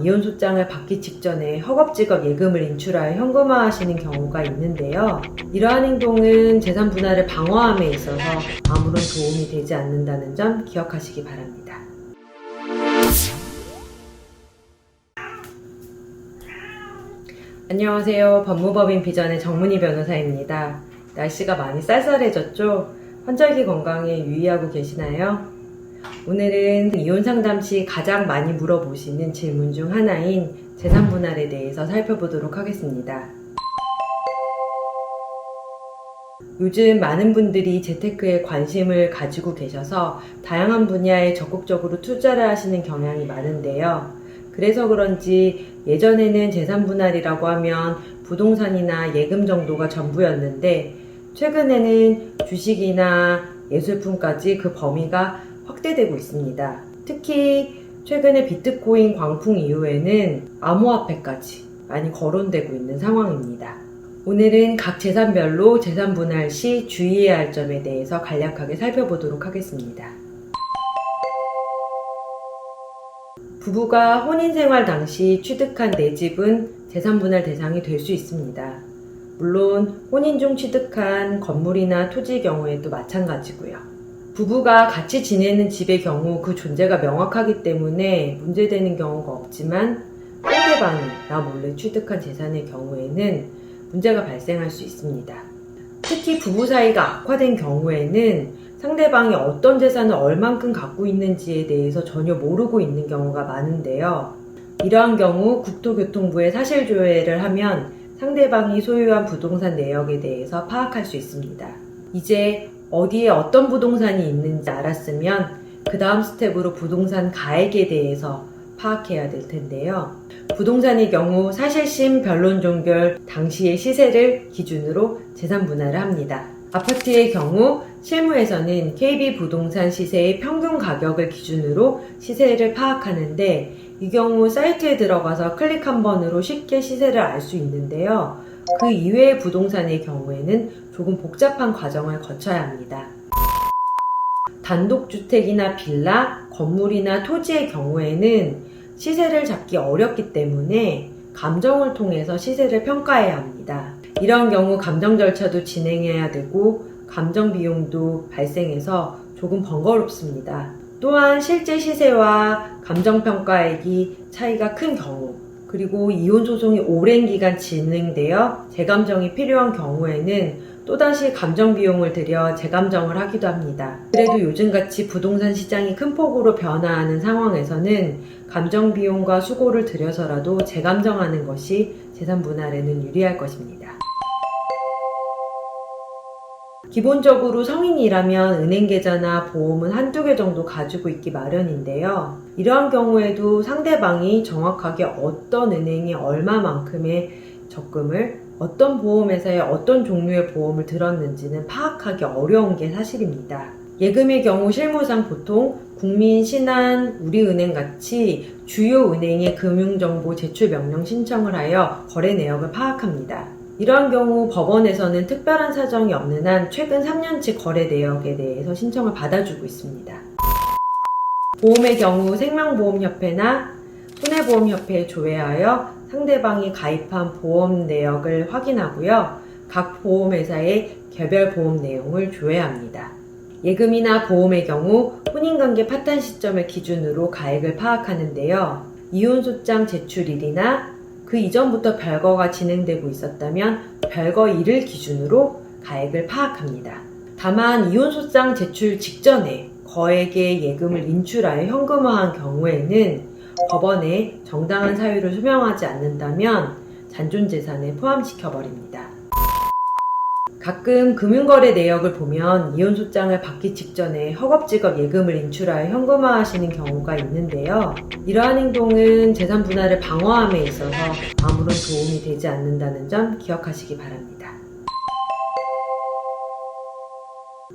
이혼소장을 받기 직전에 허겁지겁 예금을 인출하여 현금화하시는 경우가 있는데요. 이러한 행동은 재산 분할을 방어함에 있어서 아무런 도움이 되지 않는다는 점 기억하시기 바랍니다. 안녕하세요. 법무법인 비전의 정문희 변호사입니다. 날씨가 많이 쌀쌀해졌죠? 환절기 건강에 유의하고 계시나요? 오늘은 이혼 상담 시 가장 많이 물어보시는 질문 중 하나인 재산 분할에 대해서 살펴보도록 하겠습니다. 요즘 많은 분들이 재테크에 관심을 가지고 계셔서 다양한 분야에 적극적으로 투자를 하시는 경향이 많은데요. 그래서 그런지 예전에는 재산 분할이라고 하면 부동산이나 예금 정도가 전부였는데 최근에는 주식이나 예술품까지 그 범위가 확대되고 있습니다. 특히 최근에 비트코인 광풍 이후에는 암호화폐까지 많이 거론되고 있는 상황입니다. 오늘은 각 재산별로 재산 분할 시 주의해야 할 점에 대해서 간략하게 살펴보도록 하겠습니다. 부부가 혼인생활 당시 취득한 내 집은 재산 분할 대상이 될 수 있습니다. 물론 혼인 중 취득한 건물이나 토지의 경우에도 마찬가지고요. 부부가 같이 지내는 집의 경우 그 존재가 명확하기 때문에 문제되는 경우가 없지만 상대방이 나 몰래 취득한 재산의 경우에는 문제가 발생할 수 있습니다. 특히 부부 사이가 악화된 경우에는 상대방이 어떤 재산을 얼만큼 갖고 있는지에 대해서 전혀 모르고 있는 경우가 많은데요. 이러한 경우 국토교통부에 사실조회를 하면 상대방이 소유한 부동산 내역에 대해서 파악할 수 있습니다. 이제 어디에 어떤 부동산이 있는지 알았으면 그 다음 스텝으로 부동산 가액에 대해서 파악해야 될 텐데요. 부동산의 경우 사실심, 변론 종결, 당시의 시세를 기준으로 재산 분할을 합니다. 아파트의 경우 실무에서는 KB부동산 시세의 평균 가격을 기준으로 시세를 파악하는데 이 경우 사이트에 들어가서 클릭 한 번으로 쉽게 시세를 알 수 있는데요. 그 이외의 부동산의 경우에는 조금 복잡한 과정을 거쳐야 합니다. 단독주택이나 빌라, 건물이나 토지의 경우에는 시세를 잡기 어렵기 때문에 감정을 통해서 시세를 평가해야 합니다. 이런 경우 감정 절차도 진행해야 되고 감정 비용도 발생해서 조금 번거롭습니다. 또한 실제 시세와 감정평가액이 차이가 큰 경우 그리고 이혼 소송이 오랜 기간 진행되어 재감정이 필요한 경우에는 또다시 감정 비용을 들여 재감정을 하기도 합니다. 그래도 요즘같이 부동산 시장이 큰 폭으로 변화하는 상황에서는 감정 비용과 수고를 들여서라도 재감정하는 것이 재산 분할에는 유리할 것입니다. 기본적으로 성인이라면 은행 계좌나 보험은 한두 개 정도 가지고 있기 마련인데요. 이러한 경우에도 상대방이 정확하게 어떤 은행에 얼마만큼의 적금을 어떤 보험회사에 어떤 종류의 보험을 들었는지는 파악하기 어려운 게 사실입니다. 예금의 경우 실무상 보통 국민, 신한, 우리은행 같이 주요 은행에 금융정보 제출 명령 신청을 하여 거래 내역을 파악합니다. 이러한 경우 법원에서는 특별한 사정이 없는 한 최근 3년치 거래 내역에 대해서 신청을 받아주고 있습니다. 보험의 경우 생명보험협회나 손해보험협회에 조회하여 상대방이 가입한 보험 내역을 확인하고요. 각 보험회사의 개별 보험 내용을 조회합니다. 예금이나 보험의 경우 혼인관계 파탄 시점을 기준으로 가액을 파악하는데요. 이혼소장 제출일이나 그 이전부터 별거가 진행되고 있었다면 별거일을 기준으로 가액을 파악합니다. 다만 이혼소장 제출 직전에 거액의 예금을 인출하여 현금화한 경우에는 법원에 정당한 사유를 소명하지 않는다면 잔존재산에 포함시켜버립니다. 가끔 금융거래 내역을 보면 이혼소장을 받기 직전에 허겁지겁 예금을 인출하여 현금화하시는 경우가 있는데요. 이러한 행동은 재산 분할을 방어함에 있어서 아무런 도움이 되지 않는다는 점 기억하시기 바랍니다.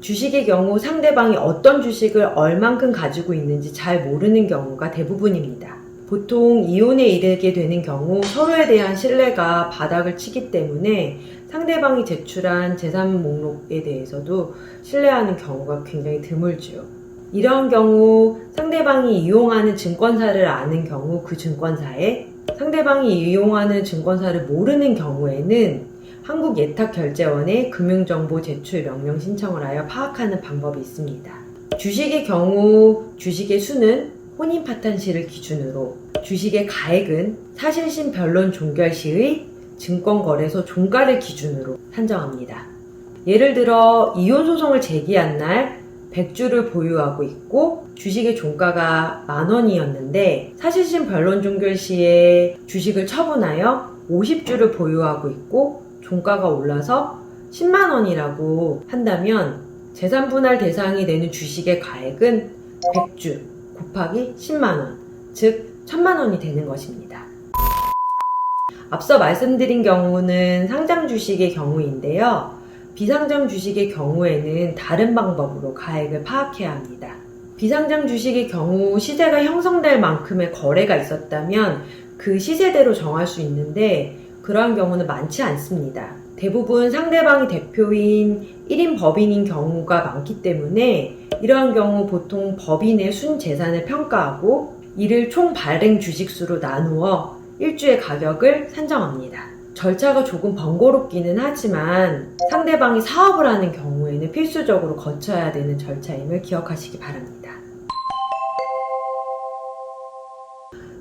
주식의 경우 상대방이 어떤 주식을 얼만큼 가지고 있는지 잘 모르는 경우가 대부분입니다. 보통 이혼에 이르게 되는 경우 서로에 대한 신뢰가 바닥을 치기 때문에 상대방이 제출한 재산 목록에 대해서도 신뢰하는 경우가 굉장히 드물죠. 이러한 경우 상대방이 이용하는 증권사를 아는 경우 그 증권사에, 상대방이 이용하는 증권사를 모르는 경우에는 한국예탁결제원에 금융정보 제출 명령 신청을 하여 파악하는 방법이 있습니다. 주식의 경우 주식의 수는 혼인 파탄 시를 기준으로, 주식의 가액은 사실심 변론 종결 시의 증권거래소 종가를 기준으로 산정합니다. 예를 들어 이혼 소송을 제기한 날 100주를 보유하고 있고 주식의 종가가 10,000원이었는데 사실심 변론 종결 시에 주식을 처분하여 50주를 보유하고 있고 종가가 올라서 10만원이라고 한다면 재산 분할 대상이 되는 주식의 가액은 100주 곱하기 10만원, 즉 1000만원이 되는 것입니다. 앞서 말씀드린 경우는 상장 주식의 경우인데요. 비상장 주식의 경우에는 다른 방법으로 가액을 파악해야 합니다. 비상장 주식의 경우 시세가 형성될 만큼의 거래가 있었다면 그 시세대로 정할 수 있는데 그러한 경우는 많지 않습니다. 대부분 상대방이 대표인 1인 법인인 경우가 많기 때문에 이러한 경우 보통 법인의 순재산을 평가하고 이를 총 발행 주식수로 나누어 일주의 가격을 산정합니다. 절차가 조금 번거롭기는 하지만 상대방이 사업을 하는 경우에는 필수적으로 거쳐야 되는 절차임을 기억하시기 바랍니다.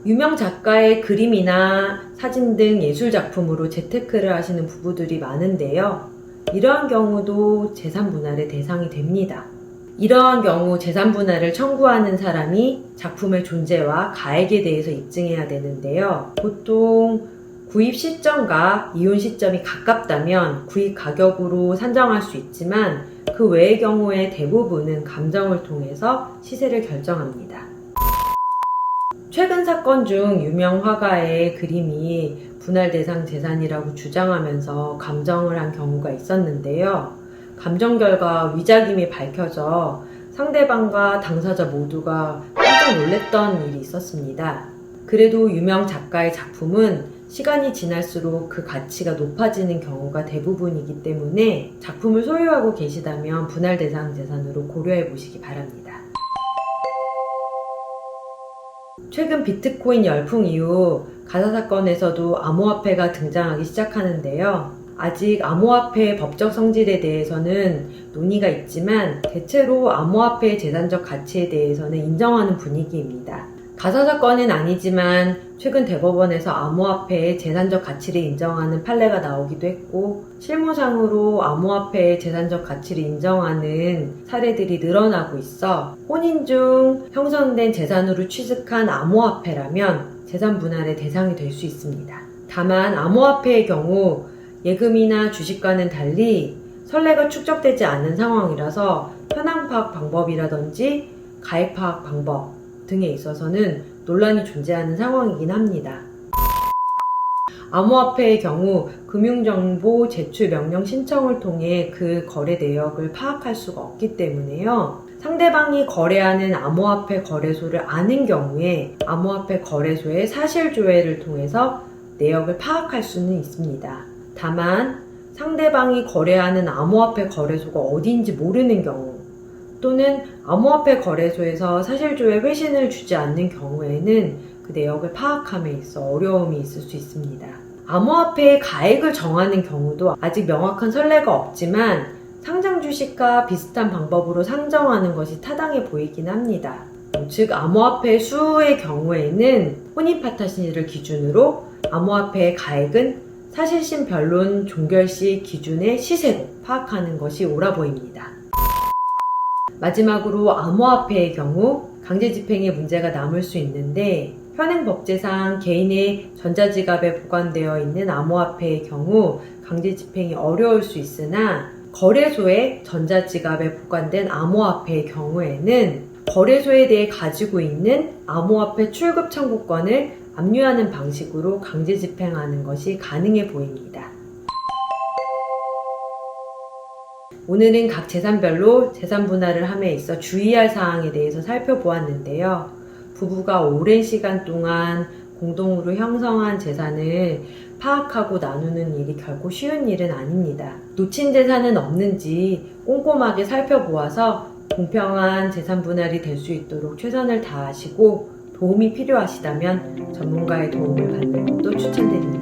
유명 작가의 그림이나 사진 등 예술작품으로 재테크를 하시는 부부들이 많은데요. 이러한 경우도 재산 분할의 대상이 됩니다. 이러한 경우 재산 분할을 청구하는 사람이 작품의 존재와 가액에 대해서 입증해야 되는데요. 보통 구입 시점과 이혼 시점이 가깝다면 구입 가격으로 산정할 수 있지만 그 외의 경우에 대부분은 감정을 통해서 시세를 결정합니다. 최근 사건 중 유명 화가의 그림이 분할 대상 재산이라고 주장하면서 감정을 한 경우가 있었는데요. 감정 결과 위작임이 밝혀져 상대방과 당사자 모두가 깜짝 놀랐던 일이 있었습니다. 그래도 유명 작가의 작품은 시간이 지날수록 그 가치가 높아지는 경우가 대부분이기 때문에 작품을 소유하고 계시다면 분할 대상 재산으로 고려해 보시기 바랍니다. 최근 비트코인 열풍 이후 가사 사건에서도 암호화폐가 등장하기 시작하는데요. 아직 암호화폐의 법적 성질에 대해서는 논의가 있지만 대체로 암호화폐의 재산적 가치에 대해서는 인정하는 분위기입니다. 가사 사건은 아니지만 최근 대법원에서 암호화폐의 재산적 가치를 인정하는 판례가 나오기도 했고 실무상으로 암호화폐의 재산적 가치를 인정하는 사례들이 늘어나고 있어 혼인 중 형성된 재산으로 취득한 암호화폐라면 재산 분할의 대상이 될 수 있습니다. 다만 암호화폐의 경우 예금이나 주식과는 달리 선례가 축적되지 않는 상황이라서 현황 파악 방법이라든지 가액 파악 방법 등에 있어서는 논란이 존재하는 상황이긴 합니다. 암호화폐의 경우 금융정보 제출 명령 신청을 통해 그 거래 내역을 파악할 수가 없기 때문에요. 상대방이 거래하는 암호화폐 거래소를 아는 경우에 암호화폐 거래소의 사실조회를 통해서 내역을 파악할 수는 있습니다. 다만 상대방이 거래하는 암호화폐 거래소가 어디인지 모르는 경우 또는 암호화폐 거래소에서 사실조회 회신을 주지 않는 경우에는 그 내역을 파악함에 있어 어려움이 있을 수 있습니다. 암호화폐의 가액을 정하는 경우도 아직 명확한 선례가 없지만 상장 주식과 비슷한 방법으로 상정하는 것이 타당해 보이긴 합니다. 즉 암호화폐 수의 경우에는 혼인 파타시를 기준으로 암호화폐의 가액은 사실심 변론 종결 시 기준의 시세로 파악하는 것이 옳아 보입니다. 마지막으로 암호화폐의 경우 강제집행의 문제가 남을 수 있는데 현행법제상 개인의 전자지갑에 보관되어 있는 암호화폐의 경우 강제집행이 어려울 수 있으나 거래소의 전자지갑에 보관된 암호화폐의 경우에는 거래소에 대해 가지고 있는 암호화폐 출급 청구권을 압류하는 방식으로 강제집행하는 것이 가능해 보입니다. 오늘은 각 재산별로 재산 분할을 함에 있어 주의할 사항에 대해서 살펴보았는데요. 부부가 오랜 시간 동안 공동으로 형성한 재산을 파악하고 나누는 일이 결코 쉬운 일은 아닙니다. 놓친 재산은 없는지 꼼꼼하게 살펴보아서 공평한 재산 분할이 될 수 있도록 최선을 다하시고 도움이 필요하시다면 전문가의 도움을 받는 것도 추천드립니다.